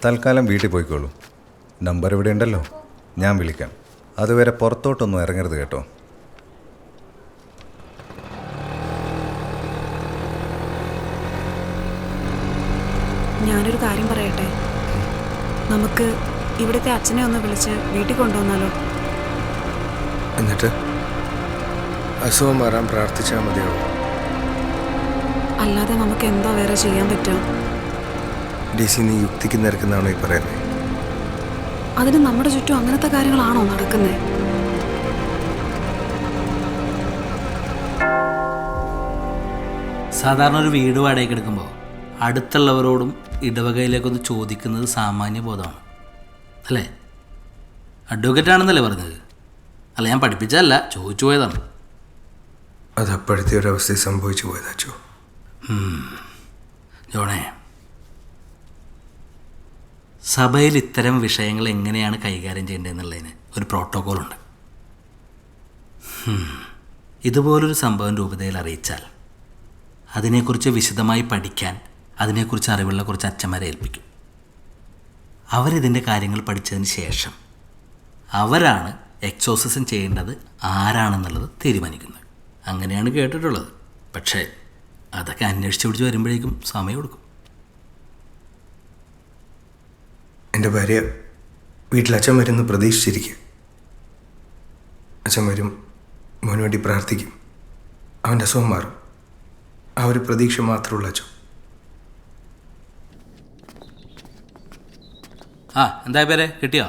തൽക്കാലം വീട്ടിൽ പോയിക്കോളൂ. നമ്പർ ഇവിടെ ഉണ്ടല്ലോ, ഞാൻ വിളിക്കാം. അതുവരെ പുറത്തോട്ടൊന്നും ഇറങ്ങരുത് കേട്ടോ. ഞാനൊരു കാര്യം പറയട്ടെ, നമുക്ക് ഇവിടുത്തെ അച്ഛനെ ഒന്ന് വിളിച്ച് വീട്ടിൽ കൊണ്ടുവന്നാലോ? എന്നിട്ട് അസുഖം മാറാൻ പ്രാർത്ഥിച്ചാൽ മതിയാവും. അല്ലാതെ നമുക്ക് എന്താ വേറെ ചെയ്യാൻ പറ്റുക? DC, നീ യുക്തിക്ക് നിരക്കുന്നതാണോ ഈ പറയുന്നത്? അതിന് നമ്മുടെ ചുറ്റും അങ്ങനത്തെ കാര്യങ്ങളാണോ നടക്കുന്നത്? സാധാരണ ഒരു വീട് വാടകയ്ക്ക് എടുക്കുമ്പോൾ അടുത്തുള്ളവരോടും ഇടവകയിലേക്കൊന്ന് ചോദിക്കുന്നത് സാമാന്യ ബോധമാണ്, അല്ലേ? അഡ്വക്കേറ്റ് ആണെന്നല്ലേ പറഞ്ഞത്? അല്ല, ഞാൻ പഠിപ്പിച്ചതല്ല, ചോദിച്ചു പോയതാണ്. അത് അപ്പോഴത്തെ ഒരവസ്ഥയിൽ സംഭവിച്ചു പോയതാച്ചോ. ജോണേ, സഭയിൽ ഇത്തരം വിഷയങ്ങൾ എങ്ങനെയാണ് കൈകാര്യം ചെയ്യേണ്ടതെന്നുള്ളതിന് ഒരു പ്രോട്ടോക്കോളുണ്ട്. ഇതുപോലൊരു സംഭവം രൂപതയിൽ അറിയിച്ചാൽ അതിനെക്കുറിച്ച് വിശദമായി പഠിക്കാൻ അതിനെക്കുറിച്ച് അറിവുള്ള കുറച്ച് അച്ഛന്മാരെ ഏൽപ്പിക്കും. അവരിതിൻ്റെ കാര്യങ്ങൾ പഠിച്ചതിന് ശേഷം അവരാണ് എക്സോസിസം ചെയ്യേണ്ടത് ആരാണെന്നുള്ളത് തീരുമാനിക്കുന്നത്. അങ്ങനെയാണ് കേട്ടിട്ടുള്ളത്. പക്ഷേ അതൊക്കെ അന്വേഷിച്ച് പിടിച്ച് വരുമ്പോഴേക്കും സമയം കൊടുക്കും. എൻ്റെ ഭാര്യ വീട്ടിൽ അച്ഛൻ വരുമെന്ന് പ്രതീക്ഷിച്ചിരിക്കുക. അച്ഛൻ വരും, മോന് വേണ്ടി പ്രാർത്ഥിക്കും, അവൻ്റെ അസുഖം മാറും. ആ ഒരു പ്രതീക്ഷ മാത്രമുള്ള അച്ഛൻ. എന്താ പേരെ കിട്ടിയോ?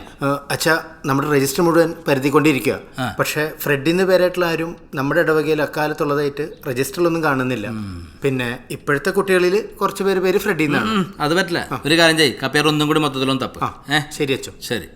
അച്ഛാ, നമ്മുടെ രജിസ്റ്റർ മുഴുവൻ പരത്തിക്കൊണ്ടിരിക്കുക. പക്ഷേ ഫ്രെഡിന്ന് പേരായിട്ടുള്ള ആരും നമ്മുടെ ഇടവകയിൽ അക്കാലത്തുള്ളതായിട്ട് രജിസ്റ്ററിലൊന്നും കാണുന്നില്ല. പിന്നെ ഇപ്പോഴത്തെ കുട്ടികളിൽ കുറച്ച് പേര് ഫ്രെഡിന്നാണ്. അത് പറ്റില്ല. ഒരു കാര്യം ചെയ്യ്, കപ്പേർ ഒന്നും കൂടി മൊത്തത്തിലൊന്നും തപ്പ്. ശരി അച്ഛൻ. ശരി.